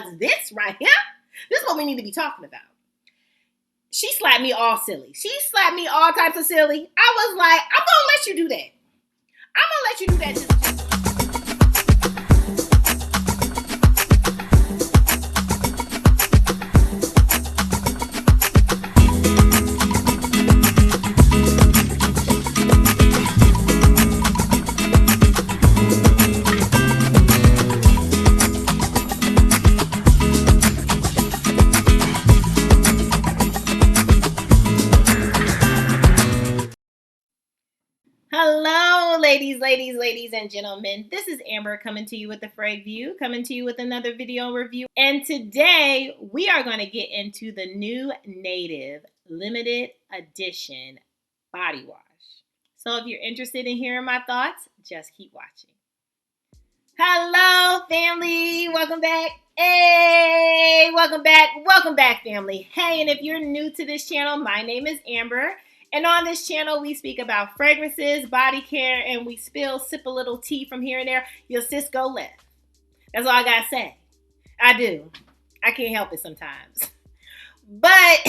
this right here, this is what we need to be talking about. She slapped me all silly. She slapped me all types of silly. I was like, I'm going to let you do that. I'm going to let you do that. Hello, ladies and gentlemen. This is Amber coming to you with the Frag View, coming to you with another video review. And today we are going to get into the new Native limited edition body wash. So if you're interested in hearing my thoughts, just keep watching. Hello, family. Welcome back. Hey, welcome back, family. Hey, and if you're new to this channel, my name is Amber. And on this channel, we speak about fragrances, body care, and we sip a little tea from here and there. Your sis go left. That's all I gotta say. I do. I can't help it sometimes. But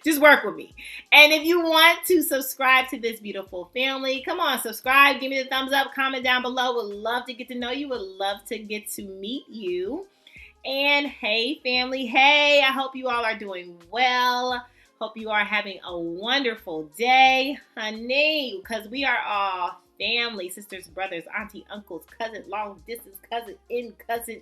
just work with me. And if you want to subscribe to this beautiful family, come on, subscribe. Give me the thumbs up. Comment down below. Would love to get to know you. Would love to get to meet you. And hey, family. Hey, I hope you all are doing well. Hope you are having a wonderful day, honey, because we are all family, sisters, brothers, auntie, uncles, cousin, long distance cousin, cousin,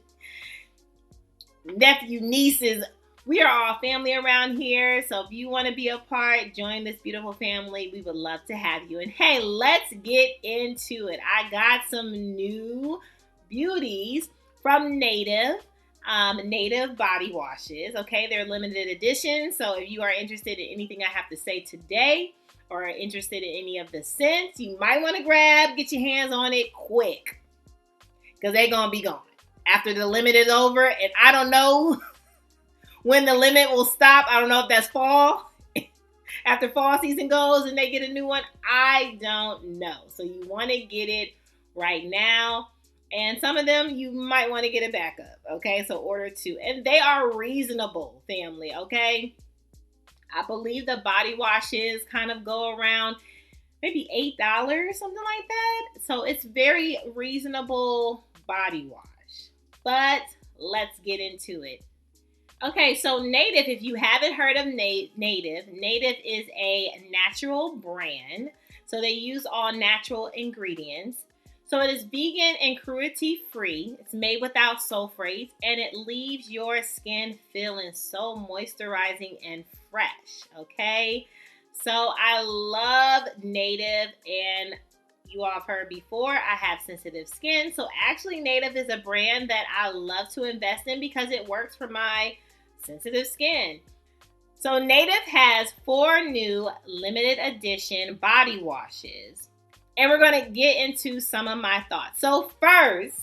nephew, nieces. We are all family around here. So if you want to be a part, join this beautiful family. We would love to have you. And hey, let's get into it. I got some new beauties from Native body washes. Okay, they're limited edition. So if you are interested in anything I have to say today or are interested in any of the scents, you might want to get your hands on it quick because they're going to be gone after the limit is over. And I don't know when the limit will stop. I don't know if that's fall. After fall season goes and they get a new one, I don't know. So you want to get it right now. And some of them, you might want to get a backup, okay? So order two. And they are reasonable, family, okay? I believe the body washes kind of go around maybe $8, something like that. So it's very reasonable body wash. But let's get into it. Okay, so Native, if you haven't heard of Native is a natural brand. So they use all natural ingredients. So it is vegan and cruelty-free. It's made without sulfates, and it leaves your skin feeling so moisturizing and fresh, okay? So I love Native, and you all have heard before, I have sensitive skin. So actually, Native is a brand that I love to invest in because it works for my sensitive skin. So Native has 4 new limited edition body washes. And we're going to get into some of my thoughts. So first,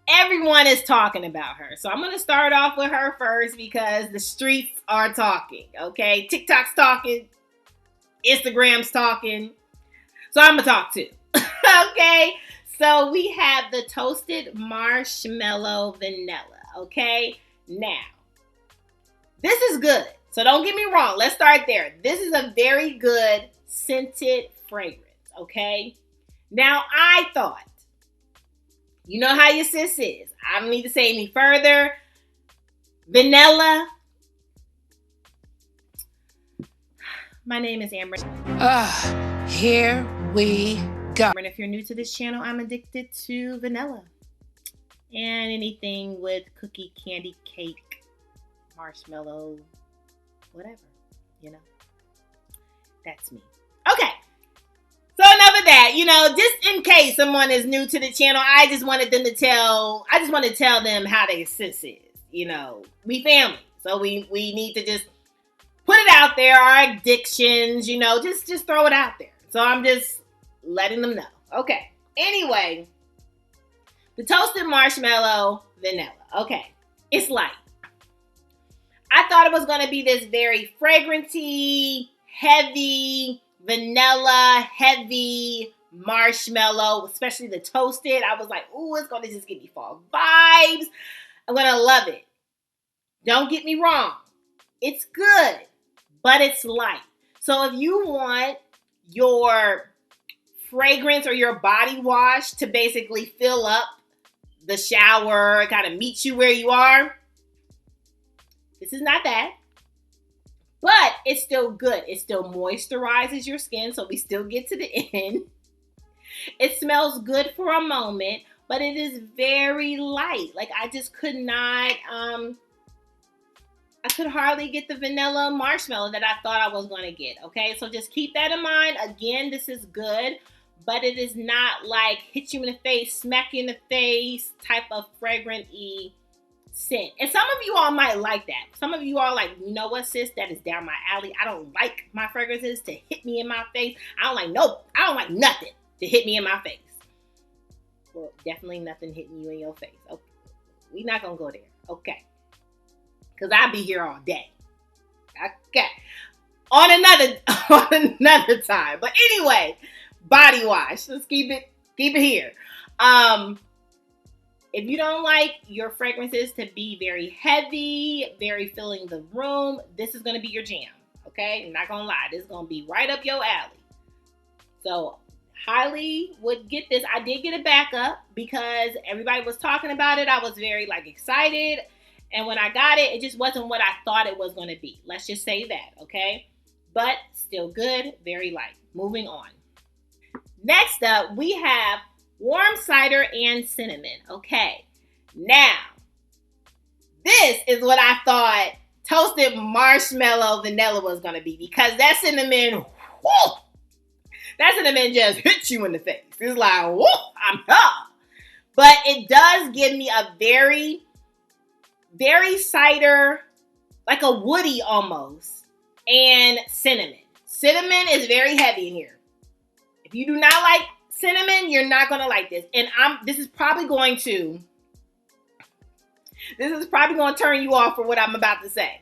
everyone is talking about her. So I'm going to start off with her first because the streets are talking, okay? TikTok's talking. Instagram's talking. So I'm going to talk too, okay? So we have the toasted marshmallow vanilla, okay? Now, this is good. So don't get me wrong. Let's start there. This is a very good scented fragrance. Okay, now I thought, you know how your sis is. I don't need to say any further. Vanilla. My name is Amber. Here we go. And if you're new to this channel, I'm addicted to vanilla. And anything with cookie, candy, cake, marshmallow, whatever, you know. That's me. Okay. So enough of that, just in case someone is new to the channel, I just want to tell them how their sis is. We family. So we need to just put it out there, our addictions, just throw it out there. So I'm just letting them know. Okay. Anyway, the toasted marshmallow vanilla. Okay. It's light. I thought it was going to be this very fragrancy, heavy, vanilla, heavy marshmallow, especially the toasted. I was like, ooh, it's going to just give me fall vibes. I'm going to love it. Don't get me wrong. It's good, but it's light. So if you want your fragrance or your body wash to basically fill up the shower, kind of meet you where you are, this is not that. But it's still good. It still moisturizes your skin, so we still get to the end. It smells good for a moment, but it is very light. Like, I just could not, I could hardly get the vanilla marshmallow that I thought I was going to get, okay? So just keep that in mind. Again, this is good, but it is not like hit you in the face, smack you in the face type of fragrant-y scent. And some of you all might like that. Some of you are like, you know what, sis, that is down my alley. I don't like my fragrances to hit me in my face. I don't like nothing to hit me in my face. Well, definitely nothing hitting you in your face. Okay. We're not gonna go there. Okay. Because I'll be here all day. Okay. On another time. But anyway, body wash. Let's keep it here. If you don't like your fragrances to be very heavy, very filling the room, this is going to be your jam, okay? I'm not going to lie. This is going to be right up your alley. So, highly would get this. I did get a backup because everybody was talking about it. I was very, excited. And when I got it, it just wasn't what I thought it was going to be. Let's just say that, okay? But still good, very light. Moving on. Next up, we have warm cider and cinnamon. Okay, now this is what I thought toasted marshmallow vanilla was going to be, because that cinnamon just hits you in the face. It's like, whoa, I'm up. But it does give me a very, very cider, like a woody almost, and cinnamon. Cinnamon is very heavy in here. If you do not like cinnamon, you're not going to like this. And this is probably going to turn you off for what I'm about to say.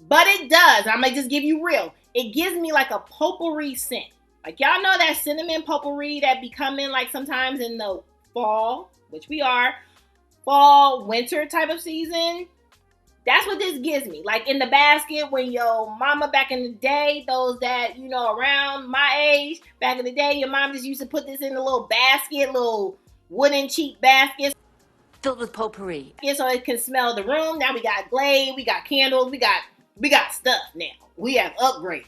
But it does. I'm going to just give you real. It gives me like a potpourri scent. Like, y'all know that cinnamon potpourri that be coming like sometimes in the fall, which we are, fall, winter type of season. That's what this gives me. Like in the basket when your mama back in the day, those that, around my age, back in the day, your mom just used to put this in a little basket, little wooden cheap basket. Filled with potpourri. Yeah, so it can smell the room. Now we got Glade, we got candles, we got stuff now. We have upgraded.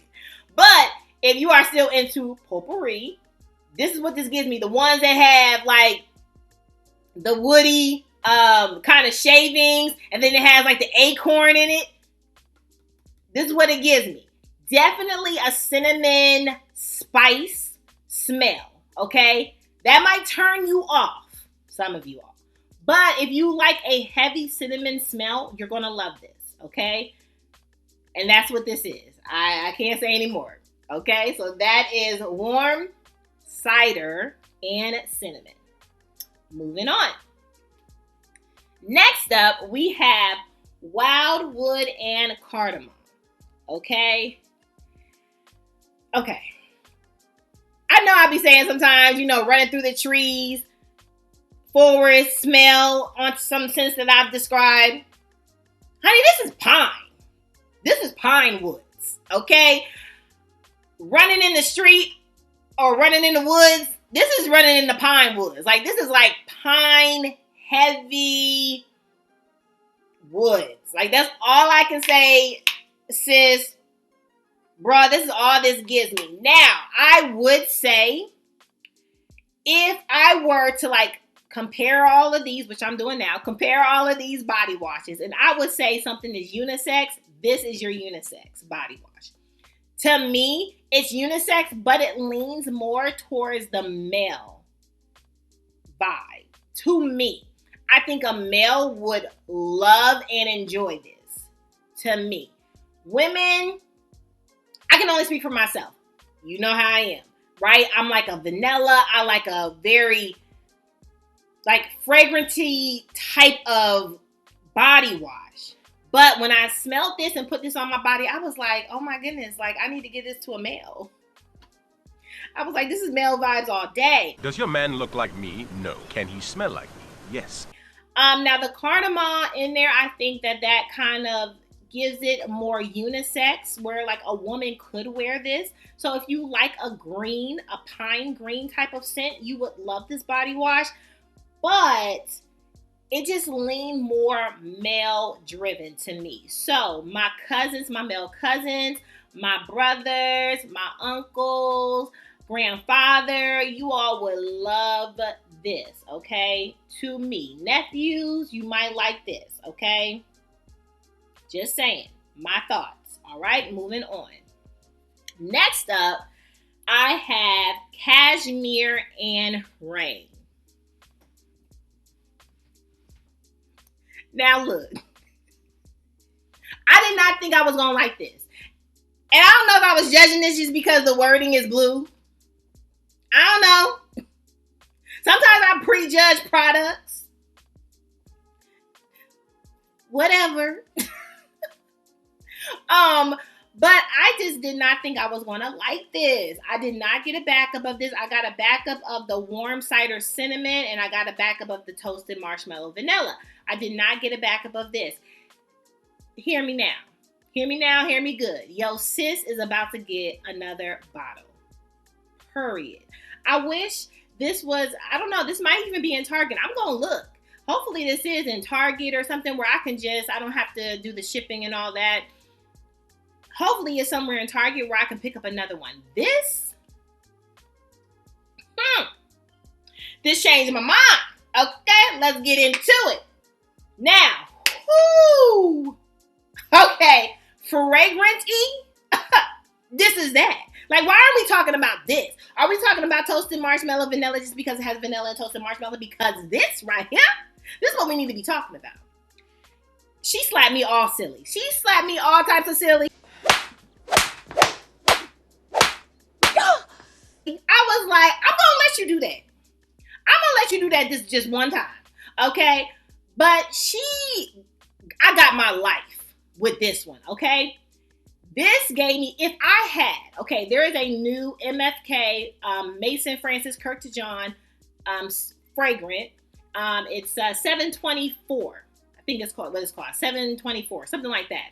But if you are still into potpourri, this is what this gives me. The ones that have like the woody kind of shavings, and then it has like the acorn in it. This is what it gives me. Definitely a cinnamon spice smell, okay? That might turn you off, some of you all. But if you like a heavy cinnamon smell, you're going to love this, okay? And that's what this is. I can't say any more, okay? So that is warm cider and cinnamon. Moving on. Next up, we have wildwood and cardamom. Okay. I know I'll be saying sometimes, running through the trees, forest smell on some sense that I've described. Honey, this is pine. This is pine woods. Okay. Running in the street or running in the woods. This is running in the pine woods. Like, this is like pine heavy woods. Like, that's all I can say, sis. Bruh, this is all this gives me. Now, I would say if I were to compare all of these, which I'm doing now, compare all of these body washes, and I would say something is unisex, this is your unisex body wash. To me, it's unisex, but it leans more towards the male vibe. To me, I think a male would love and enjoy this. To me. Women, I can only speak for myself. You know how I am, right? I'm like a vanilla. I like a very fragranty type of body wash. But when I smelled this and put this on my body, I was like, oh my goodness, I need to give this to a male. I was like, this is male vibes all day. Does your man look like me? No. Can he smell like me? Yes. Now the cardamom in there, I think that kind of gives it more unisex, where like a woman could wear this. So if you like a pine green type of scent, you would love this body wash. But it just leaned more male driven to me. So my male cousins, my brothers, my uncles, grandfather, you all would love this, okay? To me. Nephews, you might like this, okay? Just saying. My thoughts. All right, moving on. Next up, I have Cashmere and Rain. Now look, I did not think I was gonna like this. And I don't know if I was judging this just because the wording is blue. I don't know. Sometimes I prejudge products. Whatever. But I just did not think I was going to like this. I did not get a backup of this. I got a backup of the warm cider cinnamon, and I got a backup of the toasted marshmallow vanilla. I did not get a backup of this. Hear me now. Hear me now. Hear me good. Yo, sis is about to get another bottle. Period. I wish this was, I don't know, this might even be in Target. I'm going to look. Hopefully this is in Target or something where I don't have to do the shipping and all that. Hopefully it's somewhere in Target where I can pick up another one. This changed my mind. Okay, let's get into it. Now, okay, fragrance-y, this is that. Like, why are we talking about this? Are we talking about toasted marshmallow vanilla just because it has vanilla and toasted marshmallow? Because this right here, this is what we need to be talking about. She slapped me all silly. She slapped me all types of silly. I was like, I'm gonna let you do that. I'm gonna let you do that this just one time. Okay? But I got my life with this one, okay? This gave me, if I had, okay, there is a new MFK, Mason Francis Kirk to John fragrant. It's 724. I think it's called, 724, something like that.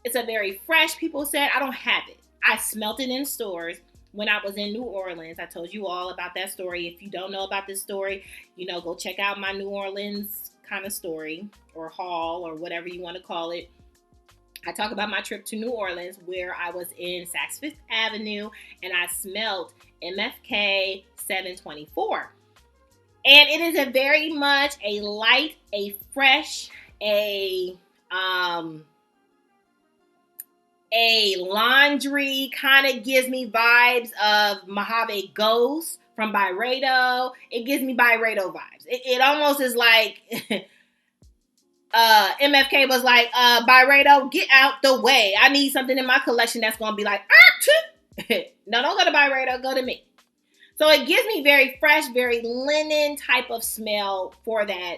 It's a very fresh, people said. I don't have it. I smelt it in stores when I was in New Orleans. I told you all about that story. If you don't know about this story, go check out my New Orleans kind of story or haul or whatever you want to call it. I talk about my trip to New Orleans where I was in Saks Fifth Avenue and I smelled MFK 724. And it is a very much a light, a fresh, a laundry, kind of gives me vibes of Mojave Ghost from Byredo. It gives me Byredo vibes. It almost is like MFK was like, Byredo, get out the way. I need something in my collection that's going to be like, no, don't go to Byredo, go to me. So it gives me very fresh, very linen type of smell for that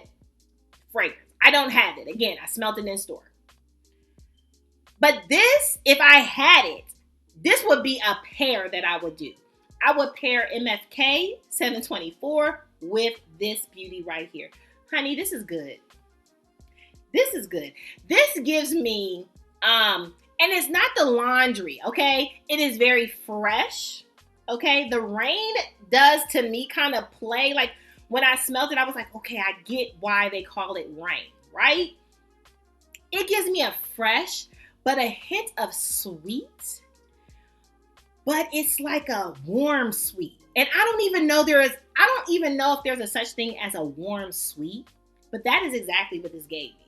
fragrance. I don't have it. Again, I smelled it in store. But this, if I had it, this would be a pair that I would do. I would pair MFK 724 with this beauty right here. Honey, this is good. This is good. This gives me, and it's not the laundry, okay? It is very fresh, okay? The rain does, to me, kind of play. Like, when I smelled it, I was like, okay, I get why they call it rain, right? It gives me a fresh, but a hint of sweet. But it's like a warm sweet. And I don't even know if there's a such thing as a warm sweet. But that is exactly what this gave me.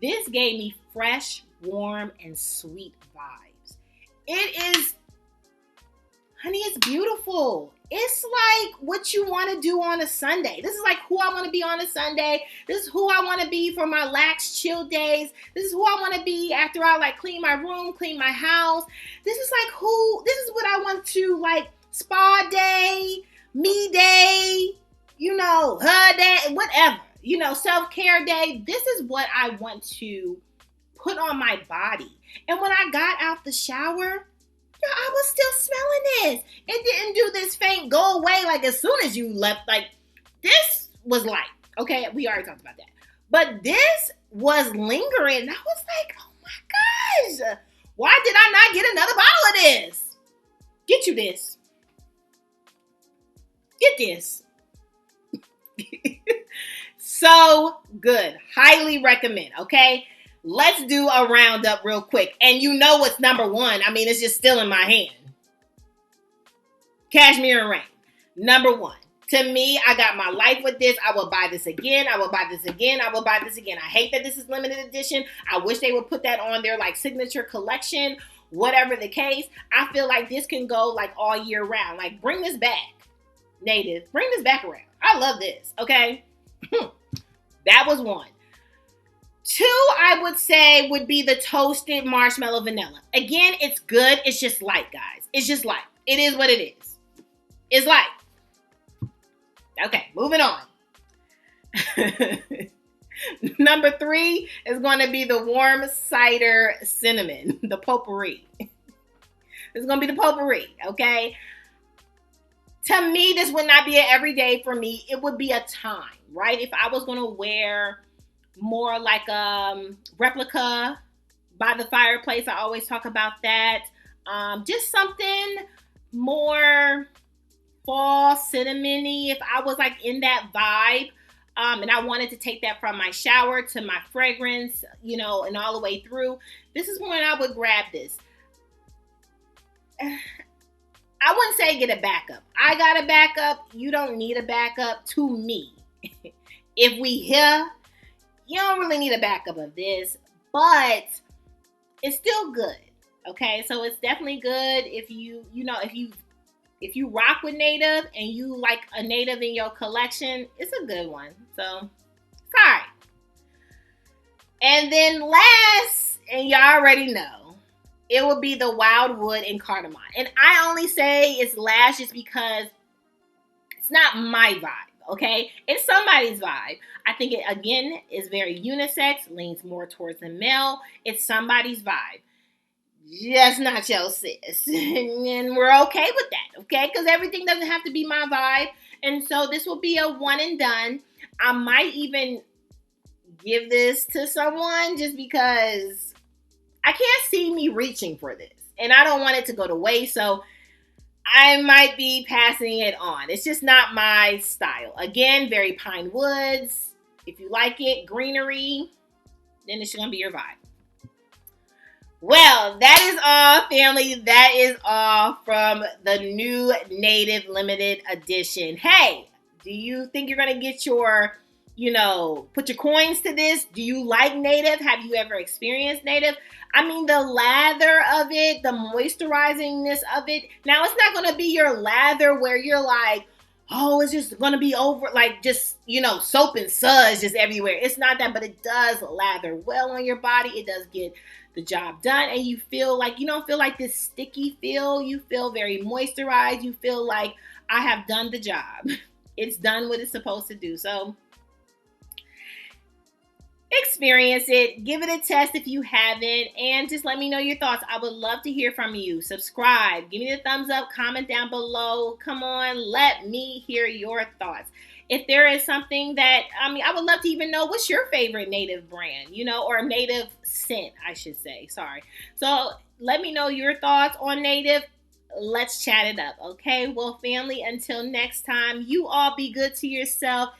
This gave me fresh, warm, and sweet vibes. It is, honey, it's beautiful. It's like what you want to do on a Sunday. This is like who I want to be on a Sunday. This is who I want to be for my lax chill days. This is who I want to be after I like clean my room, clean my house. This is what I want to like spa day, me day, her day, whatever. Self-care day. This is what I want to put on my body. And when I got out the shower, I was still smelling this. It didn't do this faint go away like as soon as you left. Like, this was light. Okay, we already talked about that. But this was lingering. I was like, oh my gosh, why did I not get another bottle of this? Get you this. Get this. So good. Highly recommend, okay? Let's do a roundup real quick. And you know what's number one. I mean, it's just still in my hand. Cashmere Rain. Number one. To me, I got my life with this. I will buy this again. I will buy this again. I will buy this again. I hate that this is limited edition. I wish they would put that on their like signature collection, whatever the case. I feel like this can go like all year round. Like bring this back, Native. Bring this back around. I love this, okay? That was one. Two, I would say, would be the toasted marshmallow vanilla. Again, it's good. It's just light, guys. It's just light. It is what it is. It's light. Okay, moving on. Number three is going to be the warm cider cinnamon, the potpourri. It's going to be the potpourri, okay? To me, this would not be an everyday for me. It would be a time, right? If I was going to wear more like a replica by the fireplace, I always talk about that. Just something more fall cinnamony. If I was like in that vibe, and I wanted to take that from my shower to my fragrance, you know, and all the way through, this is when I would grab this. I wouldn't say get a backup. I got a backup. You don't need a backup to me. If we here, you don't really need a backup of this, but it's still good. Okay, so it's definitely good if if you rock with Native and you like a Native in your collection, it's a good one. So, sorry. And then last, and y'all already know, it will be the Wildwood and Cardmom. And I only say it's last just because it's not my vibe, okay? It's somebody's vibe. I think it, again, is very unisex, leans more towards the male. It's somebody's vibe. Just not your sis. And we're okay with that, okay? Because everything doesn't have to be my vibe. And so this will be a one and done. I might even give this to someone just because I can't see me reaching for this. And I don't want it to go to waste. So I might be passing it on. It's just not my style. Again, very pine woods. If you like it, greenery, then it's going to be your vibe. Well, that is all, family. That is all from the new Native limited edition. Hey, do you think you're going to get your, put your coins to this? Do you like Native? Have you ever experienced Native? I mean, the lather of it, the moisturizingness of it. Now, it's not going to be your lather where you're like, oh, it's just going to be over, like just, soap and suds just everywhere. It's not that, but it does lather well on your body. It does get the job done, and you feel like, you don't feel like this sticky feel. You feel very moisturized. You feel like I have done the job. It's done what it's supposed to do. So experience it. Give it a test if you haven't, and just let me know your thoughts. I would love to hear from you. Subscribe. Give me the thumbs up. Comment down below. Come on. Let me hear your thoughts. If there is something that, I would love to even know what's your favorite Native brand, or Native scent, I should say. Sorry. So let me know your thoughts on Native. Let's chat it up. Okay. Well, family, until next time, you all be good to yourself.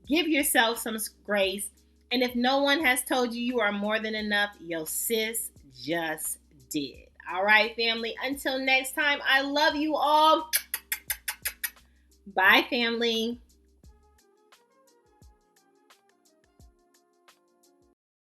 Give yourself some grace. And if no one has told you you are more than enough, your sis just did. All right, family. Until next time, I love you all. Bye, family.